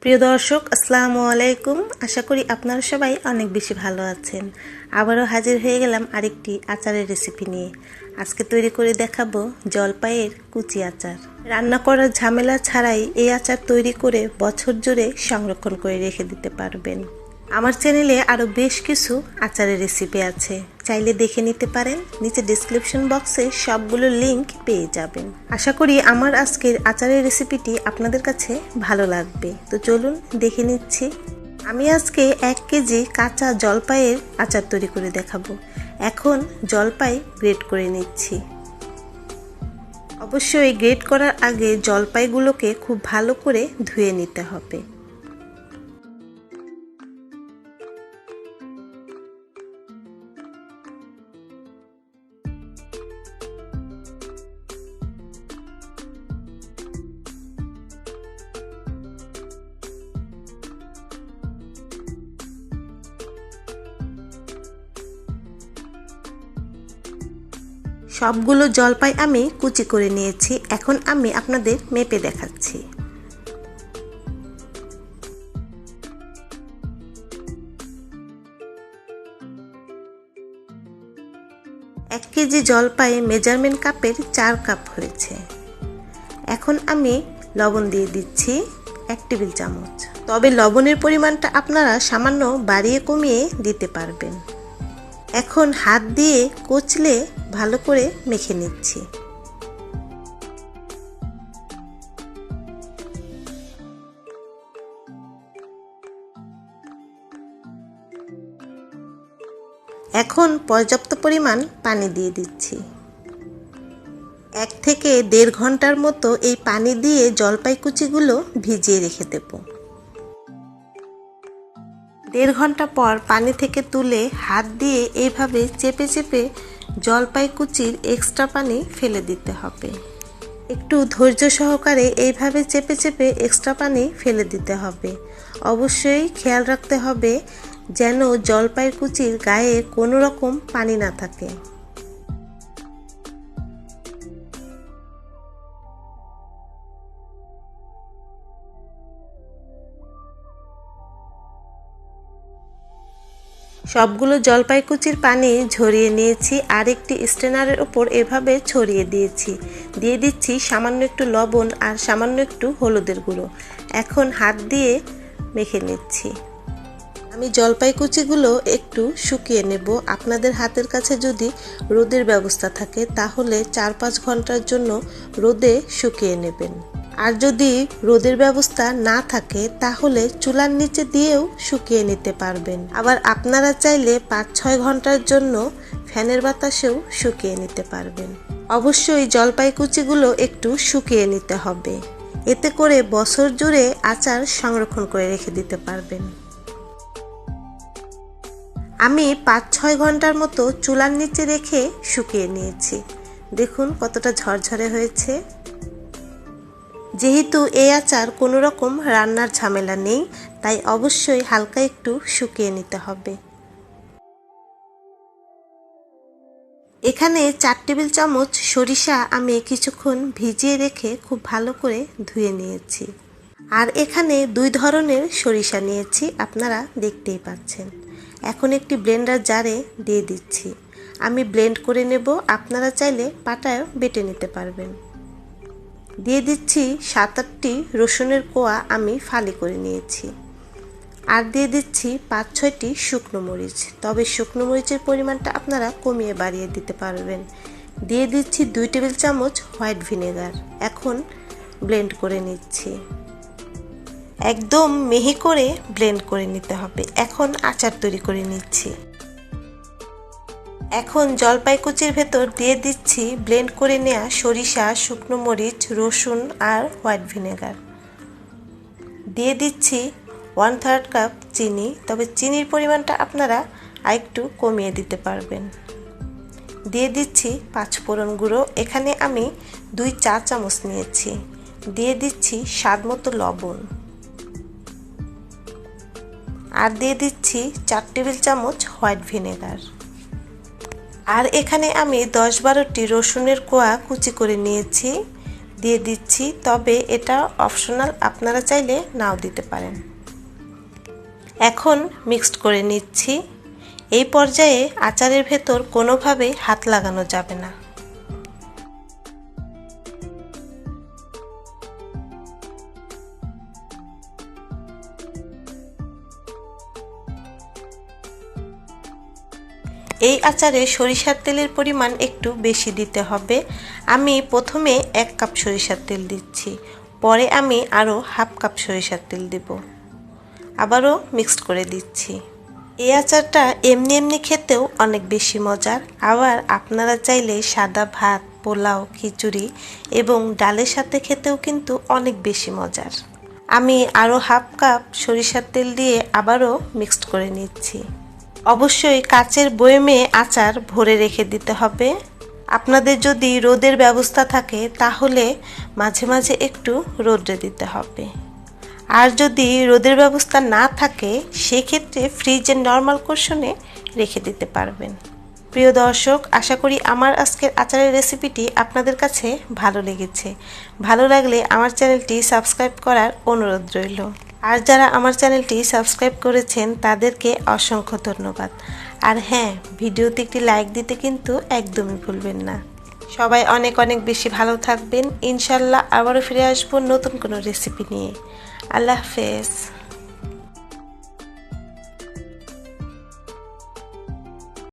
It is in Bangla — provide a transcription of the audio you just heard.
প্রিয় দর্শক আসসালামু আলাইকুম। আশা করি আপনারা সবাই অনেক বেশি ভালো আছেন। আবারও হাজির হয়ে গেলাম আরেকটি আচারের রেসিপি নিয়ে। আজকে তৈরি করে দেখাবো জলপাইয়ের কুচি আচার। রান্না করার ঝামেলা ছাড়াই এই আচার তৈরি করে বছর জুড়ে সংরক্ষণ করে রেখে দিতে পারবেন। আমার চ্যানেলে আরও বেশ কিছু আচারের রেসিপি আছে, চাইলে দেখে নিতে পারেন। নিচে ডেসক্রিপশন বক্সে সবগুলো লিংক পেয়ে যাবেন। আশা করি আমার আজকের আচারের রেসিপিটি আপনাদের কাছে ভালো লাগবে। তো চলুন দেখে নিচ্ছি। আমি আজকে 1 কেজি কাঁচা জলপাইয়ের আচার তৈরি করে দেখাবো। এখন জলপাই গ্রেট করে নিচ্ছি। অবশ্যই গ্রেট করার আগে জলপাইগুলোকে খুব ভালো করে ধুয়ে নিতে হবে। সবগুলো জলপাই আমি কুচি করে নিয়েছি। এখন আমি আপনাদের মেপে দেখাচ্ছি। এক কেজি জলপাই মেজারমেন্ট কাপের 4 কাপ হয়েছে। এখন আমি লবণ দিয়ে দিচ্ছি 1 টেবিল চামচ। তবে লবণের পরিমাণটা আপনারা সামান্য বাড়িয়ে কমিয়ে দিতে পারবেন। এখন হাত দিয়ে কচলে ভালো করে মেখে নিচ্ছি। এখন পর্যাপ্ত পরিমাণ পানি দিয়ে দিচ্ছি। 1 থেকে 1.5 ঘন্টার মতো এই পানি দিয়ে জলপাই কুচিগুলো ভিজিয়ে রেখে দেব। 1.5 ঘন্টা পর পানি থেকে তুলে হাত দিয়ে এইভাবে চেপে চেপে জলপাই কুচির এক্সট্রা পানি ফেলে দিতে হবে। একটু ধৈর্য সহকারে এইভাবে চেপে চেপে এক্সট্রা পানি ফেলে দিতে হবে। অবশ্যই খেয়াল রাখতে হবে যেন জলপাইয়ের কুচির গায়ে কোনো রকম পানি না থাকে। সবগুলো জলপাই কুচির পানি ঝরিয়ে নিয়েছি আর একটি স্ট্রেনারের উপর এভাবে ছড়িয়ে দিয়েছি। দিয়ে দিচ্ছি সামান্য একটু লবণ আর সামান্য একটু হলুদের গুঁড়ো। এখন হাত দিয়ে মেখে নিচ্ছি। আমি জলপাই কুচিগুলো একটু শুকিয়ে নেব। আপনাদের হাতের কাছে যদি রোদের ব্যবস্থা থাকে তাহলে 4-5 ঘন্টার জন্য রোদে শুকিয়ে নেবেন। আর যদি রোদের ব্যবস্থা না থাকে তাহলে চুলার নিচে দিয়েও শুকিয়ে নিতে পারবেন। আবার আপনারা চাইলে 5-6 ঘন্টার জন্য ফ্যানের বাতাসেও শুকিয়ে নিতে পারবেন। অবশ্যই জলপাই কুচিগুলো একটু শুকিয়ে নিতে হবে, এতে করে বছর জুড়ে আচার সংরক্ষণ করে রেখে দিতে পারবেন। আমি 5-6 ঘন্টার মতো চুলার নিচে রেখে শুকিয়ে নিয়েছি। দেখুন কতটা ঝরঝরে হয়েছে। যেহেতু এই আচার কোনো রকম রান্নার ঝামেলা নেই, তাই অবশ্যই হালকা একটু শুকিয়ে নিতে হবে। এখানে 4 টেবিল চামচ সরিষা আমি কিছুক্ষণ ভিজিয়ে রেখে খুব ভালো করে ধুয়ে নিয়েছি। আর এখানে 2 ধরনের সরিষা নিয়েছি, আপনারা দেখতেই পাচ্ছেন। এখন একটি ব্লেন্ডার জারে দিয়ে দিচ্ছি। আমি ব্লেন্ড করে নেব, আপনারা চাইলে পাটায়ও বেটে নিতে পারবেন। দিয়ে দিচ্ছি 7-8টি রসুনের কোয়া আমি ফালি করে নিয়েছি। আর দিয়ে দিচ্ছি 5-6টি শুকনো মরিচ, তবে শুকনো মরিচের পরিমাণটা আপনারা কমিয়ে বাড়িয়ে দিতে পারবেন। দিয়ে দিচ্ছি 2 টেবিল চামচ হোয়াইট ভিনেগার। এখন ব্লেন্ড করে নিচ্ছি। একদম মিহি করে ব্লেন্ড করে নিতে হবে। এখন আচার তৈরি করে নিচ্ছি। এখন জলপাই কুচির ভেতর দিয়ে দিচ্ছি ব্লেন্ড করে নেওয়া সরিষা, শুকনো মরিচ, রসুন আর হোয়াইট ভিনেগার। দিয়ে দিচ্ছি 1/3 কাপ চিনি, তবে চিনির পরিমাণটা আপনারা আরেকটু কমিয়ে দিতে পারবেন। দিয়ে দিচ্ছি 5 ফোড়ন গুঁড়ো, এখানে আমি 2 চা চামচ নিয়েছি। দিয়ে দিচ্ছি স্বাদ মতো লবণ। আর দিয়ে দিচ্ছি 4 টেবিল চামচ হোয়াইট ভিনেগার। আর এখানে আমি 10-12টি রসুনের কোয়া কুচি করে নিয়েছি। দিয়ে দিচ্ছি, তবে এটা অপশনাল, আপনারা চাইলে নাও দিতে পারেন। এখন মিক্সড করে নিচ্ছি। এই পর্যায়ে আচারের ভেতর কোনোভাবেই হাত লাগানো যাবে না। এই আচারে সরিষার তেলের পরিমাণ একটু বেশি দিতে হবে। আমি প্রথমে 1 কাপ সরিষার তেল দিচ্ছি, পরে আমি আরও হাফ কাপ সরিষার তেল দেব। আবারও মিক্সড করে দিচ্ছি। এই আচারটা এমনি এমনি খেতেও অনেক বেশি মজার, আবার আপনারা চাইলে সাদা ভাত, পোলাও, খিচুড়ি এবং ডালের সাথে খেতেও কিন্তু অনেক বেশি মজার। আমি আরও হাফ কাপ সরিষার তেল দিয়ে আবারও মিক্সড করে নিচ্ছি। অবশ্যই কাচের বয়মে আচার ভরে রেখে দিতে হবে। আপনাদের যদি রোদের ব্যবস্থা থাকে তাহলে মাঝে মাঝে একটু রোদে দিতে হবে, আর যদি রোদের ব্যবস্থা না থাকে সেক্ষেত্রে ফ্রিজের নর্মাল কোশনে রেখে দিতে পারবেন। প্রিয় দর্শক, আশা করি আমার আজকের আচারের রেসিপিটি আপনাদের কাছে ভালো লেগেছে। ভালো লাগলে আমার চ্যানেলটি সাবস্ক্রাইব করার অনুরোধ রইল। আর যারা আমার চ্যানেলটি সাবস্ক্রাইব করেছেন তাদেরকে অসংখ্য ধন্যবাদ। আর হ্যাঁ, ভিডিওতে একটি লাইক দিতে কিন্তু একদমই ভুলবেন না। সবাই অনেক অনেক বেশি ভালো থাকবেন। ইনশাল্লাহ আবারও ফিরে আসবো নতুন কোনো রেসিপি নিয়ে। আল্লাহ হাফেজ।